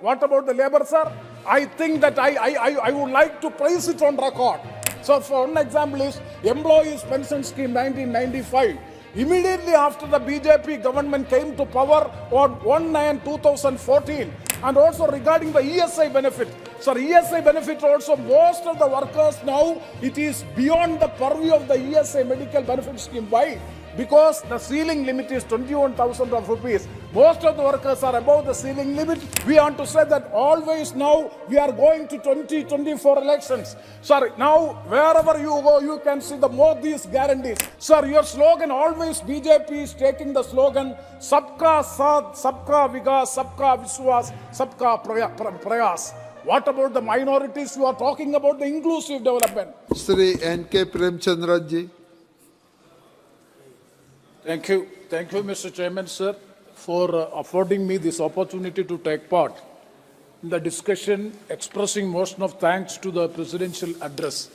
What about the labor, sir? I think that I would like to place it on record. So for one example is Employees Pension Scheme 1995. Immediately after the BJP government came to power on 1/9/2014, and also regarding the ESI benefit. Sir, ESI benefit also, most of the workers now, it is beyond the purview of the ESI medical benefit scheme. Why? Because the ceiling limit is 21,000 rupees. Most of the workers are above the ceiling limit. We want to say that always now we are going to 2024 elections. Sir, now wherever you go, you can see the Modi's guarantees. Sir, your slogan always, BJP is taking the slogan, Sabka Saath, Sabka Vikas, Sabka Vishwas, Sabka Prayas. What about the minorities? You are talking about the inclusive development. Shri N.K. Premchandran ji. Thank you, Mr. Chairman, sir, for affording me this opportunity to take part in the discussion, expressing motion of thanks to the presidential address.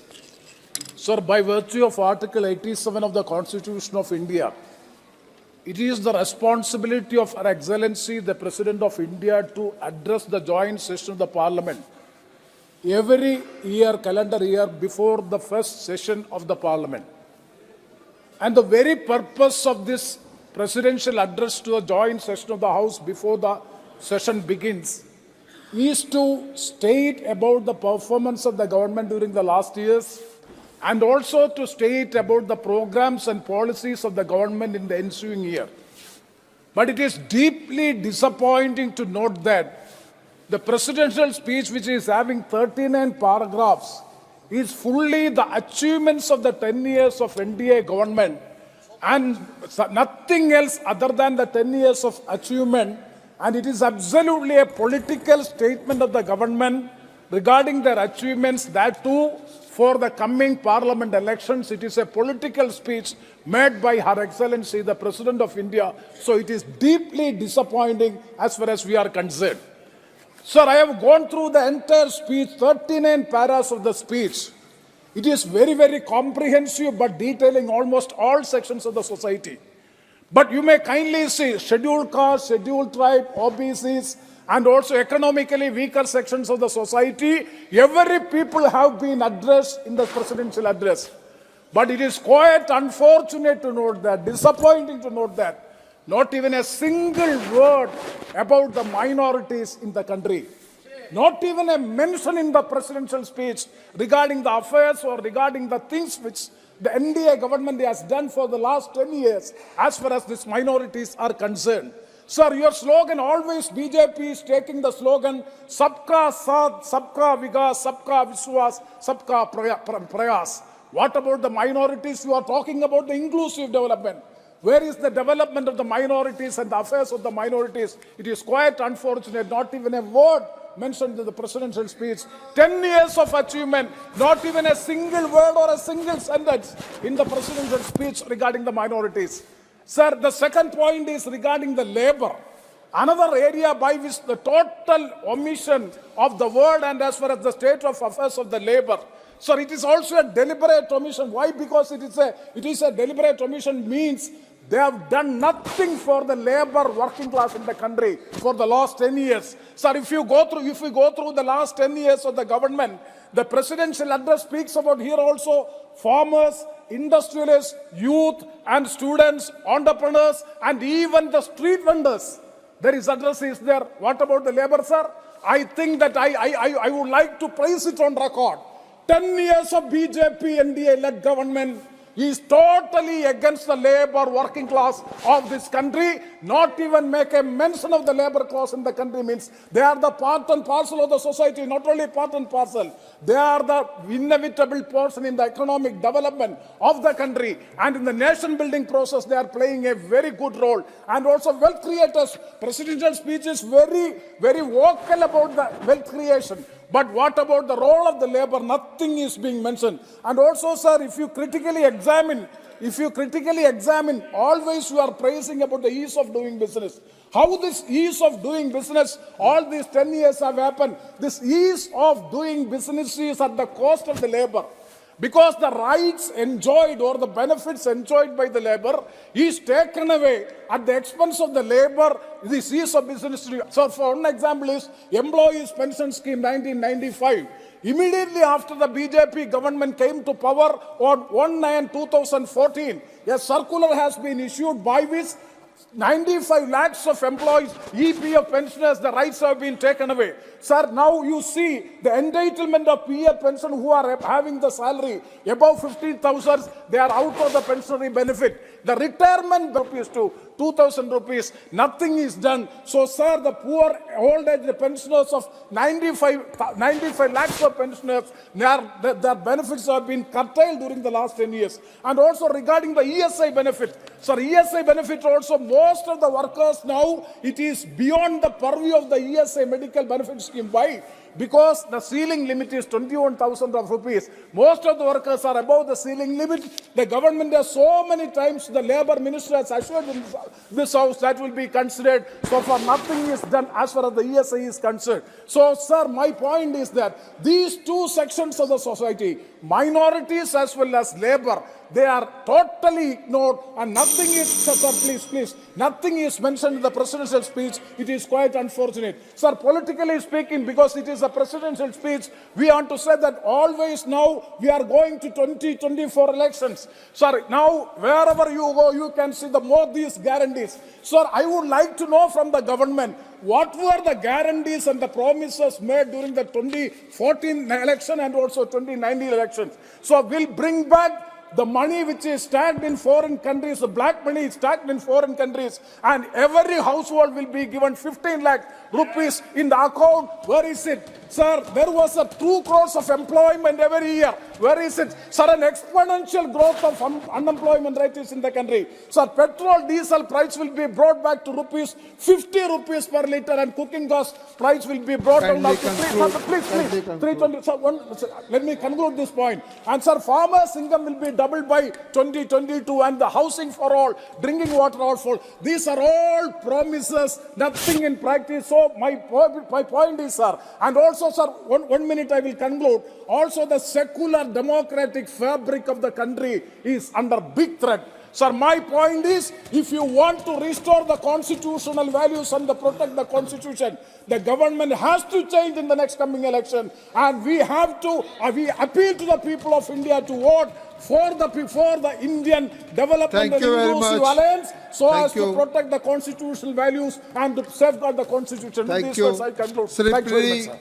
Sir, by virtue of Article 87 of the Constitution of India, it is the responsibility of Her Excellency, the President of India, to address the joint session of the Parliament every year, calendar year, before the first session of the Parliament. And the very purpose of this presidential address to a joint session of the House before the session begins is to state about the performance of the government during the last years, and also to state about the programs and policies of the government in the ensuing year. But it is deeply disappointing to note that the presidential speech, which is having 39 paragraphs, is fully the achievements of the 10 years of NDA government and nothing else other than the 10 years of achievement. And it is absolutely a political statement of the government regarding their achievements, that too for the coming parliament elections. It is a political speech made by Her Excellency, the President of India. So it is deeply disappointing as far as we are concerned. Sir, I have gone through the entire speech, 39 paras of the speech. It is very, very comprehensive, but detailing almost all sections of the society. But you may kindly see scheduled caste, scheduled tribe, OBCs, and also economically weaker sections of the society. Every people have been addressed in the presidential address. But it is quite unfortunate to note that, disappointing to note that, not even a single word about the minorities in the country. Not even a mention in the presidential speech regarding the affairs or regarding the things which the NDA government has done for the last 10 years as far as these minorities are concerned. Sir, your slogan always, BJP is taking the slogan, Sabka Saath, Sabka Vikas, Sabka Vishwas, Sabka Prayas. What about the minorities? You are talking about the inclusive development. Where is the development of the minorities and the affairs of the minorities? It is quite unfortunate, not even a word mentioned in the presidential speech. 10 years of achievement, not even a single word or a single sentence in the presidential speech regarding the minorities. Sir, the second point is regarding the labor. Another area by which the total omission of the word and as far as the state of affairs of the labor. Sir, it is also a deliberate omission. Why? Because it is a deliberate omission means they have done nothing for the labor working class in the country for the last 10 years. Sir, if we go through the last 10 years of the government, the presidential address speaks about here also farmers, industrialists, youth and students, entrepreneurs, and even the street vendors. There is address is there. What about the labor, sir? I think that I would like to place it on record. 10 years of BJP NDA-led government is totally against the labor working class of this country. Not even make a mention of the labor class in the country means they are the part and parcel of the society, not only part and parcel. They are the inevitable portion in the economic development of the country, and in the nation building process they are playing a very good role. And also wealth creators. Presidential speech is very, very vocal about the wealth creation. But what about the role of the labor? Nothing is being mentioned. And also, sir, if you critically examine, always you are praising about the ease of doing business. How this ease of doing business, all these 10 years have happened. This ease of doing business is at the cost of the labor. because the rights enjoyed or the benefits enjoyed by the labor is taken away at the expense of the labor, the cease of business. So for one example is Employees Pension Scheme 1995. Immediately after the BJP government came to power on 1/9/2014, a circular has been issued by which 95 lakhs of employees, EPF pensioners, the rights have been taken away. Sir, now you see the entitlement of PF pension who are having the salary above 15,000, they are out of the pensionary benefit. The retirement rupees to 2,000 rupees, nothing is done. So, sir, the poor old age pensioners of 95 lakhs of pensioners, their benefits have been curtailed during the last 10 years. And also regarding the ESI benefit, sir, ESI benefit also, most of the workers now, it is beyond the purview of the ESI medical benefit scheme. Why? Because the ceiling limit is 21,000 rupees. Most of the workers are above the ceiling limit. The government has so many times, the labor minister has assured in this house that will be considered. So far nothing is done as far as the ESI is concerned. So sir, my point is that these two sections of the society, minorities as well as labor, they are totally ignored and nothing is, sir, please, nothing is mentioned in the presidential speech. It is quite unfortunate. Sir, politically speaking, because it is a presidential speech, we want to say that always now we are going to 2024 elections. Sir, now wherever you go, you can see the more these guarantees. Sir, I would like to know from the government, what were the guarantees and the promises made during the 2014 election and also 2019 elections? So we'll bring back the money which is stacked in foreign countries, the black money is stacked in foreign countries, and every household will be given 15 lakh rupees in the account. Where is it? Sir, there was a 2 crores of employment every year. Where is it? Sir, an exponential growth of unemployment rate is in the country. Sir, petrol, diesel price will be brought back to 50 rupees per litre, and cooking gas price will be brought down to 320. Sir, let me conclude this point. And sir, farmers' income will be doubled by 2022, and the housing for all, drinking water all for all. These are all promises, nothing in practice. So my point is, sir, and also, sir, one minute I will conclude. Also, the secular democratic fabric of the country is under big threat. Sir, my point is, if you want to restore the constitutional values and to protect the constitution, the government has to change in the next coming election, and we have to, we appeal to the people of India to vote for the Indian Development and Inclusive Alliance, so as to protect the constitutional values and to safeguard the constitution. Thank With you. these words I conclude. Thank you very much, sir.